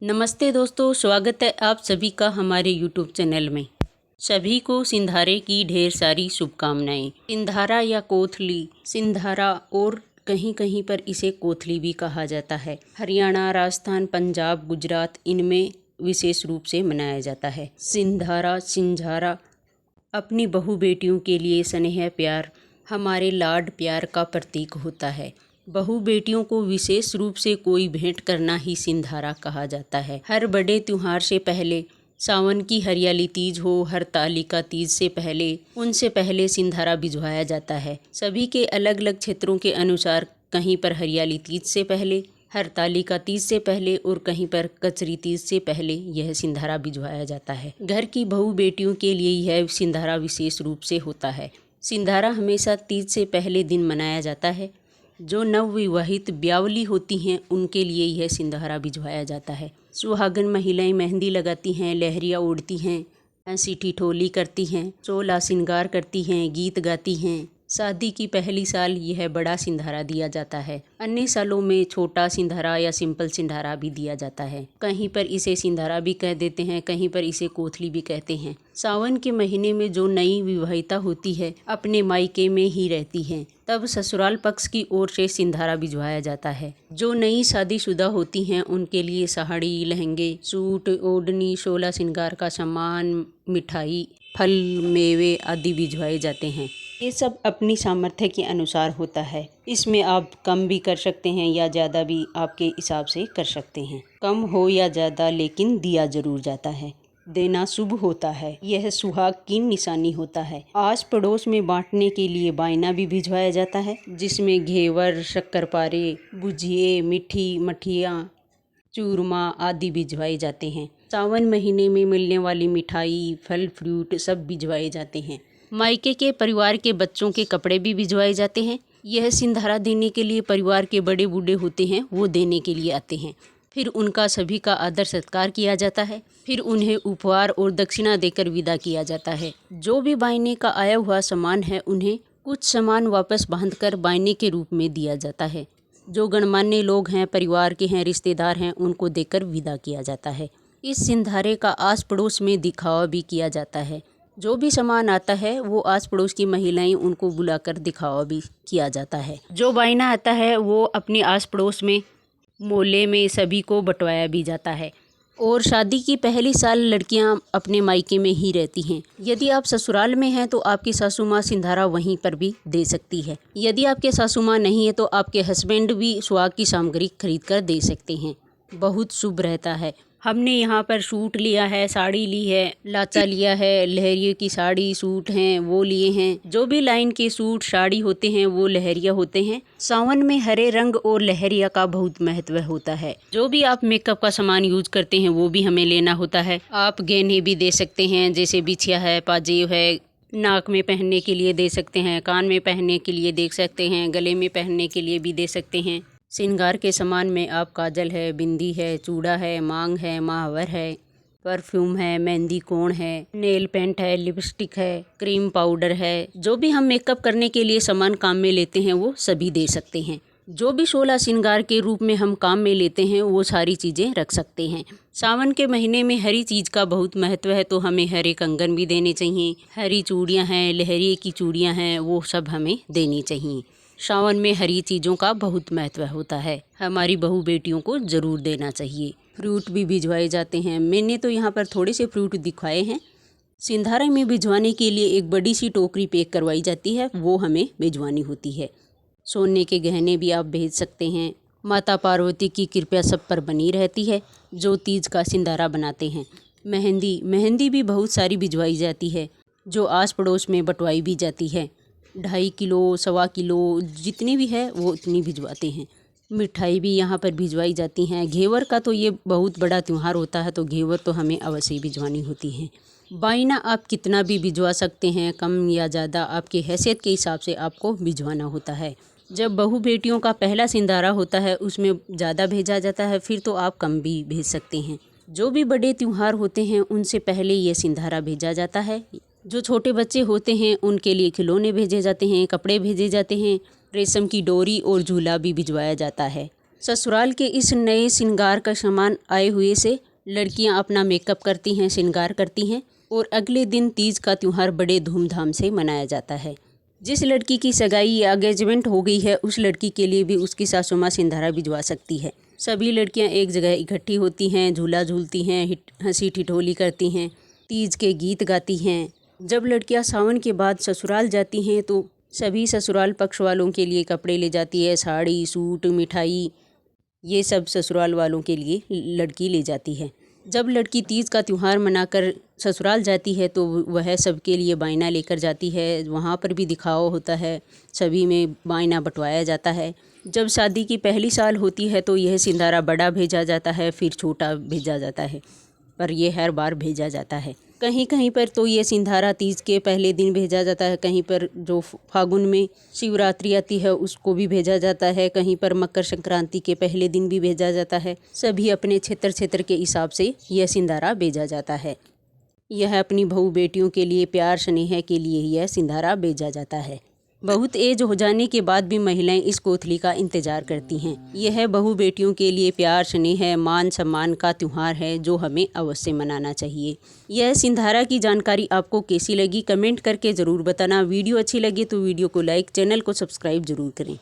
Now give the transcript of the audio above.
नमस्ते दोस्तों, स्वागत है आप सभी का हमारे YouTube चैनल में। सभी को सिंधारे की ढेर सारी शुभकामनाएं। सिंधारा या कोथली, सिंधारा और कहीं कहीं पर इसे कोथली भी कहा जाता है। हरियाणा, राजस्थान, पंजाब, गुजरात इनमें विशेष रूप से मनाया जाता है। सिंधारा, सिंझारा अपनी बहू बेटियों के लिए स्नेह प्यार, हमारे लाड प्यार का प्रतीक होता है। बहू बेटियों को विशेष रूप से कोई भेंट करना ही सिंधारा कहा जाता है। हर बड़े त्योहार से पहले, सावन की हरियाली तीज हो, हरतालिका तीज से पहले, उनसे पहले सिंधारा भिजवाया जाता है। सभी के अलग अलग क्षेत्रों के अनुसार कहीं पर हरियाली तीज से पहले, हरतालिका तीज से पहले और कहीं पर कचरी तीज से पहले यह सिंधारा भिजवाया जाता है। घर की बहू बेटियों के लिए यह सिंधारा विशेष रूप से होता है। सिंधारा हमेशा तीज से पहले दिन मनाया जाता है। जो नवविवाहित ब्यावली होती हैं उनके लिए यह सिंधारा भिजवाया जाता है। सुहागन महिलाएं मेहंदी लगाती हैं, लहरिया ओढ़ती हैं, हंसी ठिठोली करती हैं, चोला श्रृंगार करती हैं, गीत गाती हैं। शादी की पहली साल यह बड़ा सिंधारा दिया जाता है। अन्य सालों में छोटा सिंधारा या सिंपल सिंधारा भी दिया जाता है। कहीं पर इसे सिंधारा भी कह देते हैं, कहीं पर इसे कोथली भी कहते हैं। सावन के महीने में जो नई विवाहिता होती है अपने मायके में ही रहती है, तब ससुराल पक्ष की ओर से सिंधारा भिजवाया जाता है। जो नई शादीशुदा होती हैं उनके लिए साड़ी, लहंगे, सूट, ओढ़नी, शोला श्रृंगार का सामान, मिठाई, फल, मेवे आदि भिजवाए जाते हैं। ये सब अपनी सामर्थ्य के अनुसार होता है। इसमें आप कम भी कर सकते हैं या ज़्यादा भी आपके हिसाब से कर सकते हैं। कम हो या ज़्यादा, लेकिन दिया जरूर जाता है। देना शुभ होता है। यह सुहाग की निशानी होता है। आस पड़ोस में बांटने के लिए बायना भी भिजवाया जाता है, जिसमें घेवर, शक्करपारे, गुझिए, मीठी मठिया, चूरमा आदि भिजवाए जाते हैं। सावन महीने में मिलने वाली मिठाई, फल फ्रूट सब भिजवाए जाते हैं। मायके के परिवार के बच्चों के कपड़े भी भिजवाए जाते हैं। यह सिंधारा देने के लिए परिवार के बड़े बूढ़े होते हैं, वो देने के लिए आते हैं। फिर उनका सभी का आदर सत्कार किया जाता है। फिर उन्हें उपहार और दक्षिणा देकर विदा किया जाता है। जो भी बायने का आया हुआ सामान है उन्हें कुछ सामान वापस बांधकर बायने के रूप में दिया जाता है। जो गणमान्य लोग हैं, परिवार के हैं, रिश्तेदार हैं, उनको देकर विदा किया जाता है। इस सिंधारे का आस पड़ोस में दिखावा भी किया जाता है। जो भी सामान आता है वो आस पड़ोस की महिलाएं उनको बुलाकर दिखावा भी किया जाता है। जो बायना आता है वो अपने आस पड़ोस में, मोहल्ले में सभी को बंटवाया भी जाता है। और शादी की पहली साल लड़कियां अपने मायके में ही रहती हैं। यदि आप ससुराल में हैं तो आपकी सासू माँ सिंधारा वहीं पर भी दे सकती है। यदि आपके सासू माँ नहीं है तो आपके हस्बैंड भी सुहाग की सामग्री खरीद कर दे सकते हैं। बहुत शुभ रहता है। हमने यहाँ पर सूट लिया है, साड़ी ली है, लाचा लिया है, लहरिये की साड़ी, सूट हैं वो लिए हैं। जो भी लाइन के सूट साड़ी होते हैं वो लहरिया होते हैं। सावन में हरे रंग और लहरिया का बहुत महत्व होता है। जो भी आप मेकअप का सामान यूज करते हैं वो भी हमें लेना होता है। आप गहने भी दे सकते हैं, जैसे बिछिया है, पाजेब है, नाक में पहनने के लिए दे सकते हैं, कान में पहनने के लिए दे सकते हैं, गले में पहनने के लिए भी दे सकते हैं। श्रृंगार के सामान में आप काजल है, बिंदी है, चूड़ा है, मांग है, महावर है, परफ्यूम है, मेहंदी कोण है, नेल पेंट है, लिपस्टिक है, क्रीम पाउडर है। जो भी हम मेकअप करने के लिए सामान काम में लेते हैं वो सभी दे सकते हैं। जो भी 16 श्रृंगार के रूप में हम काम में लेते हैं वो सारी चीज़ें रख सकते हैं। सावन के महीने में हरी चीज़ का बहुत महत्व है, तो हमें हरे कंगन भी देने चाहिए। हरी चूड़ियाँ हैं, लहरिये की चूड़ियाँ हैं, वो सब हमें देनी चाहिए। सावन में हरी चीज़ों का बहुत महत्व होता है। हमारी बहू बेटियों को ज़रूर देना चाहिए। फ्रूट भी भिजवाए जाते हैं। मैंने तो यहाँ पर थोड़े से फ्रूट दिखाए हैं। सिंधारा में भिजवाने के लिए एक बड़ी सी टोकरी पैक करवाई जाती है, वो हमें भिजवानी होती है। सोने के गहने भी आप भेज सकते हैं। माता पार्वती की कृपा सब पर बनी रहती है जो तीज का सिंधारा बनाते हैं। मेहंदी भी बहुत सारी भिजवाई जाती है, जो आस पड़ोस में बंटवाई भी जाती है। 2.5 किलो, 1.25 किलो जितनी भी है वो इतनी भिजवाते हैं। मिठाई भी यहाँ पर भिजवाई जाती हैं। घेवर का तो ये बहुत बड़ा त्यौहार होता है, तो घेवर तो हमें अवश्य भिजवानी होती है। बायना आप कितना भी भिजवा सकते हैं, कम या ज़्यादा आपके हैसियत के हिसाब से आपको भिजवाना होता है। जब बहू बेटियों का पहला सिंधारा होता है उसमें ज़्यादा भेजा जाता है, फिर तो आप कम भी भेज सकते हैं। जो भी बड़े त्यौहार होते हैं उनसे पहले ये सिंधारा भेजा जाता है। जो छोटे बच्चे होते हैं उनके लिए खिलौने भेजे जाते हैं, कपड़े भेजे जाते हैं, रेशम की डोरी और झूला भी भिजवाया जाता है। ससुराल के इस नए श्रृंगार का सामान आए हुए से लड़कियां अपना मेकअप करती हैं, श्रृंगार करती हैं और अगले दिन तीज का त्यौहार बड़े धूमधाम से मनाया जाता है। जिस लड़की की सगाई या एंगेजमेंट हो गई है उस लड़की के लिए भी उसकी सासू माँ सिंधारा भिजवा सकती है। सभी लड़कियां एक जगह इकट्ठी होती हैं, झूला झूलती हैं, हंसी ठिठोली करती हैं, तीज के गीत गाती हैं। जब लड़कियां सावन के बाद ससुराल जाती हैं तो सभी ससुराल पक्ष वालों के लिए कपड़े ले जाती है, साड़ी, सूट, मिठाई, ये सब ससुराल वालों के लिए लड़की ले जाती है। जब लड़की तीज का त्यौहार मनाकर ससुराल जाती है तो वह सबके लिए बायना लेकर जाती है। वहाँ पर भी दिखावा होता है, सभी में बायना बंटवाया जाता है। जब शादी की पहली साल होती है तो यह सिंधारा बड़ा भेजा जाता है, फिर छोटा भेजा जाता है, पर यह हर बार भेजा जाता है। कहीं कहीं पर तो ये सिंधारा तीज के पहले दिन भेजा जाता है, कहीं पर जो फागुन में शिवरात्रि आती है उसको भी भेजा जाता है, कहीं पर मकर संक्रांति के पहले दिन भी भेजा जाता है। सभी अपने क्षेत्र के हिसाब से यह सिंधारा भेजा जाता है। यह अपनी बहू बेटियों के लिए प्यार स्नेह के लिए यह सिंधारा भेजा जाता है। बहुत एज हो जाने के बाद भी महिलाएं इस कोथली का इंतजार करती हैं। यह बहू बेटियों के लिए प्यार स्नेह मान सम्मान का त्यौहार है जो हमें अवश्य मनाना चाहिए। यह सिंधारा की जानकारी आपको कैसी लगी कमेंट करके ज़रूर बताना। वीडियो अच्छी लगी तो वीडियो को लाइक, चैनल को सब्सक्राइब जरूर करें।